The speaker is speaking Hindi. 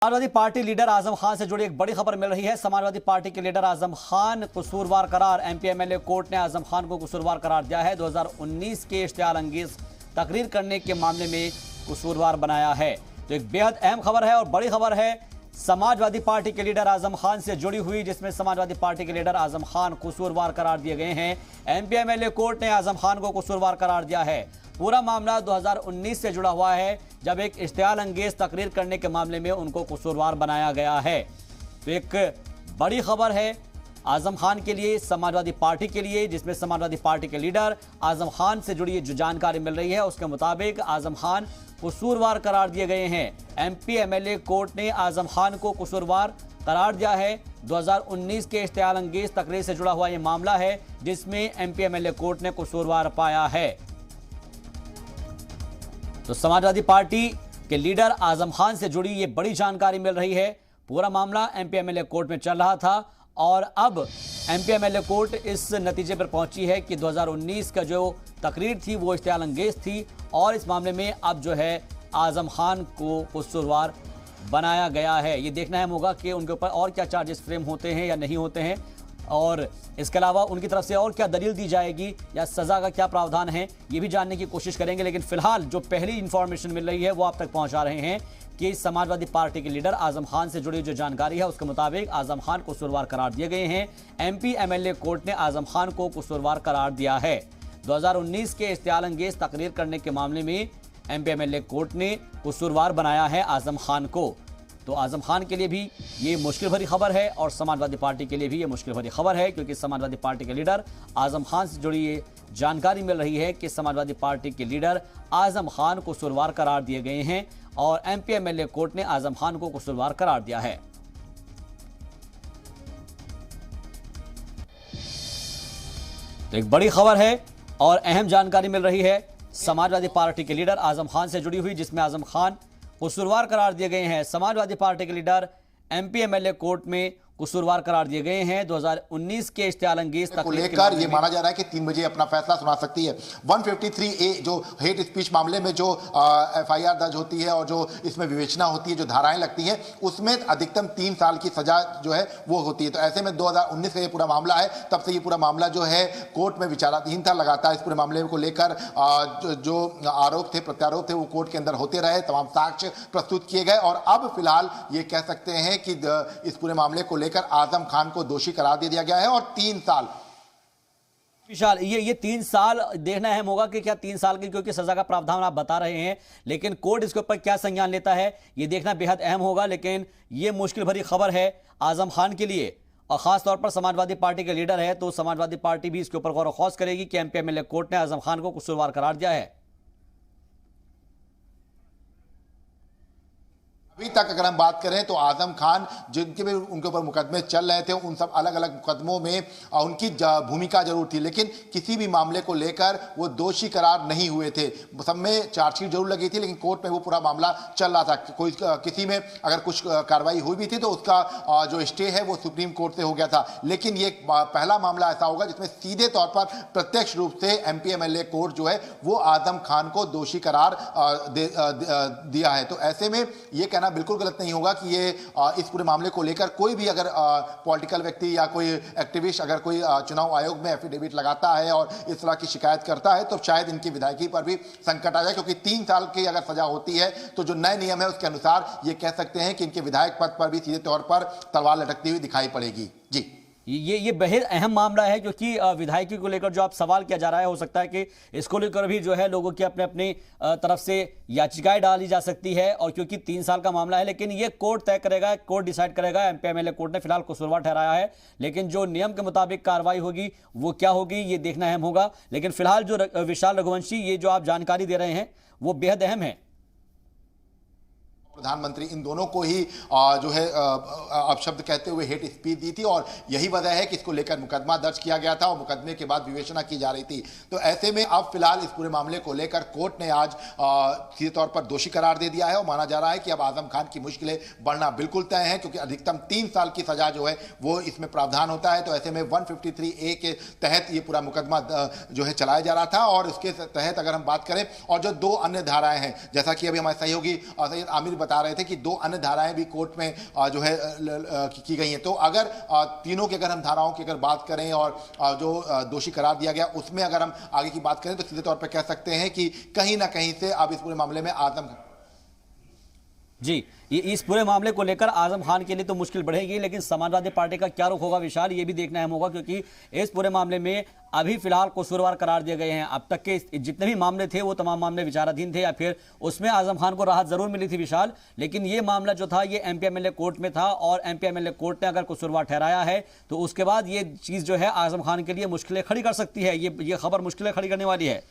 समाजवादी पार्टी लीडर आजम खान से जुड़ी एक बड़ी खबर मिल रही है। समाजवादी पार्टी के लीडर आजम खान कसूरवार करार। एमपी एमएलए कोर्ट ने आजम खान को कसूरवार करार दिया है। 2019 के इश्तिहार अंगेज तकरीर करने के मामले में कसूरवार बनाया है। तो एक बेहद अहम खबर है और बड़ी खबर है समाजवादी पार्टी के लीडर आजम खान से जुड़ी हुई, जिसमें समाजवादी पार्टी के लीडर आजम खान कसूरवार करार दिए गए हैं। एमपी एमएलए कोर्ट ने आजम खान को कसूरवार करार दिया है। पूरा मामला 2019 से जुड़ा हुआ है, जब एक इश्तिहार अंगेज तकरीर करने के मामले में उनको कसूरवार बनाया गया है। तो एक बड़ी खबर है आजम खान के लिए, समाजवादी पार्टी के लिए, जिसमें समाजवादी पार्टी के लीडर आजम खान से जुड़ी जो जानकारी मिल रही है उसके मुताबिक आजम खान कसूरवार करार दिए गए हैं। एमपी एमएलए कोर्ट ने आजम खान को कसूरवार करार दिया है। 2019 के इश्तिहार अंगेज तकरीर से जुड़ा हुआ यह मामला है, जिसमें एमपी एमएलए कोर्ट ने कसूरवार पाया है। तो समाजवादी पार्टी के लीडर आजम खान से जुड़ी ये बड़ी जानकारी मिल रही है। पूरा मामला एमपी एमएलए कोर्ट में चल रहा था और अब एमपी एमएलए कोर्ट इस नतीजे पर पहुंची है कि 2019 का जो तकरीर थी वो इश्तिहार अंगेज थी और इस मामले में अब जो है आजम खान को कसूरवार बनाया गया है। ये देखना अहम होगा कि उनके ऊपर और क्या चार्जेस फ्रेम होते हैं या नहीं होते हैं, और इसके अलावा उनकी तरफ से और क्या दलील दी जाएगी या सज़ा का क्या प्रावधान है, ये भी जानने की कोशिश करेंगे। लेकिन फिलहाल जो पहली इंफॉर्मेशन मिल रही है वो आप तक पहुंचा रहे हैं कि समाजवादी पार्टी के लीडर आजम खान से जुड़ी जो जानकारी है उसके मुताबिक आजम खान को कसूरवार करार दिए गए हैं। एमपी एमएलए कोर्ट ने आजम खान को कसूरवार करार दिया है। 2019 के इश्तिहार अंगेज तकरीर करने के मामले में एमपी एमएलए कोर्ट ने कसूरवार बनाया है आजम खान को। तो आजम खान के लिए भी ये मुश्किल भरी खबर है और समाजवादी पार्टी के लिए भी ये मुश्किल भरी खबर है, क्योंकि समाजवादी पार्टी के लीडर आजम खान से जुड़ी ये जानकारी मिल रही है कि समाजवादी पार्टी के लीडर आजम खान को कसूरवार करार दिए गए हैं और एमपी एमएलए कोर्ट ने आजम खान को कसूरवार करार दिया है। तो एक बड़ी खबर है और अहम जानकारी मिल रही है समाजवादी पार्टी के लीडर आजम खान से जुड़ी हुई, जिसमें आजम खान कसूरवार करार दिए गए हैं। समाजवादी पार्टी के लीडर एमपी एमएलए कोर्ट में कसूरवार करार दिए गए हैं। 2019 के इश्तिहार अंगेज को लेकर ये माना जा रहा है कि 3 बजे अपना फैसला सुना सकती है। 153A जो हेट स्पीच मामले में जो एफआईआर दर्ज होती है और जो इसमें विवेचना होती है, जो धाराएं लगती हैं, उसमें अधिकतम 3 साल की सजा जो है वो होती है। तो ऐसे में 2019 का ये पूरा मामला है, तब से ये पूरा मामला जो है कोर्ट में विचाराधीन था। लगातार इस पूरे मामले को लेकर जो आरोप थे, प्रत्यारोप थे, वो कोर्ट के अंदर होते रहे, तमाम साक्ष्य प्रस्तुत किए गए और अब फिलहाल ये कह सकते हैं कि इस पूरे मामले को आजम खान को दोषी करार दे दिया गया है और 3 साल विशाल ये 3 साल देखना अहम होगा कि क्या 3 साल की, क्योंकि सजा का प्रावधान आप बता रहे हैं, लेकिन कोर्ट इसके ऊपर क्या संज्ञान लेता है ये देखना बेहद अहम होगा। लेकिन ये मुश्किल भरी खबर है आजम खान के लिए और खास तौर पर समाजवादी पार्टी के लीडर है, तो समाजवादी पार्टी भी इसके ऊपर गौर खौज करेगी कि एमपी एमएलए कोर्ट ने आजम खान को कसूरवार करार दिया है। अभी तक अगर हम बात करें तो आजम खान जिनके भी उनके ऊपर मुकदमे चल रहे थे, उन सब अलग अलग मुकदमों में उनकी भूमिका जरूर थी, लेकिन किसी भी मामले को लेकर वो दोषी करार नहीं हुए थे। सब में चार्जशीट जरूर लगी थी, लेकिन कोर्ट में वो पूरा मामला चल रहा था। कोई किसी में अगर कुछ कार्रवाई हुई भी थी तो उसका जो स्टे है वो सुप्रीम कोर्ट से हो गया था। लेकिन ये पहला मामला ऐसा होगा जिसमें सीधे तौर पर प्रत्यक्ष रूप से एमपी एमएलए कोर्ट जो है वो आजम खान को दोषी करार दिया है। तो ऐसे में ये कहना बिल्कुल गलत नहीं होगा कि ये इस पूरे मामले को लेकर कोई भी अगर पॉलिटिकल व्यक्ति या कोई एक्टिविस्ट अगर कोई चुनाव आयोग में एफिडेविट लगाता है और इस तरह की शिकायत करता है तो शायद इनकी विधायकी पर भी संकट आ जाए, क्योंकि 3 साल की अगर सजा होती है तो जो नए नियम है उसके अनुसार ये कह सकते हैं कि इनके विधायक पद पर भी सीधे तौर पर तलवार लटकती हुई दिखाई पड़ेगी। जी, ये बेहद अहम मामला है, क्योंकि विधायकी को लेकर जो आप सवाल किया जा रहा है, हो सकता है कि इसको लेकर भी जो है लोगों की अपने अपनी तरफ से याचिकाएं डाली जा सकती है, और क्योंकि 3 साल का मामला है, लेकिन ये कोर्ट तय करेगा, कोर्ट डिसाइड करेगा। एमपी एमएलए कोर्ट ने फिलहाल कसूरवार ठहराया है, लेकिन जो नियम के मुताबिक कार्रवाई होगी वो क्या होगी ये देखना अहम होगा। लेकिन फिलहाल जो विशाल रघुवंशी ये जो आप जानकारी दे रहे हैं वो बेहद अहम है। प्रधानमंत्री इन दोनों को ही जो है अपशब्द कहते हुए हेट स्पीच दी थी और यही वजह है कि इसको लेकर मुकदमा दर्ज किया गया था और मुकदमे के बाद विवेचना की जा रही थी। तो ऐसे में अब फिलहाल इस पूरे मामले को लेकर कोर्ट ने आज सीधे तौर पर दोषी करार दे दिया है और माना जा रहा है कि अब आजम खान की मुश्किलें बढ़ना बिल्कुल तय है, क्योंकि अधिकतम 3 साल की सजा जो है वो इसमें प्रावधान होता है। तो ऐसे में 153A के तहत ये पूरा मुकदमा जो है चलाया जा रहा था और इसके तहत अगर हम बात करें और जो 2 अन्य धाराएं हैं, जैसा कि अभी हमारे सहयोगी सैयद आमिर बता रहे थे कि 2 अन्य धाराएं भी कोर्ट में जो है की गई हैं। तो अगर तीनों की अगर हम धाराओं की अगर बात करें और जो दोषी करार दिया गया उसमें अगर हम आगे की बात करें तो सीधे तौर पर कह सकते हैं कि कहीं ना कहीं से अब इस पूरे मामले में आजम जी, ये इस पूरे मामले को लेकर आजम खान के लिए तो मुश्किल बढ़ेगी, लेकिन समाजवादी पार्टी का क्या रुख होगा विशाल, ये भी देखना अहम होगा, क्योंकि इस पूरे मामले में अभी फिलहाल कसूरवार करार दिए गए हैं। अब तक के जितने भी मामले थे वो तमाम मामले विचाराधीन थे, या फिर उसमें आजम खान को राहत जरूर मिली थी विशाल, लेकिन ये मामला जो था ये एमपी एमएलए कोर्ट में था, और एमपी एमएलए कोर्ट ने अगर कसूरवार ठहराया है तो उसके बाद ये चीज जो है आजम खान के लिए मुश्किलें खड़ी कर सकती है। ये खबर मुश्किलें खड़ी करने वाली है।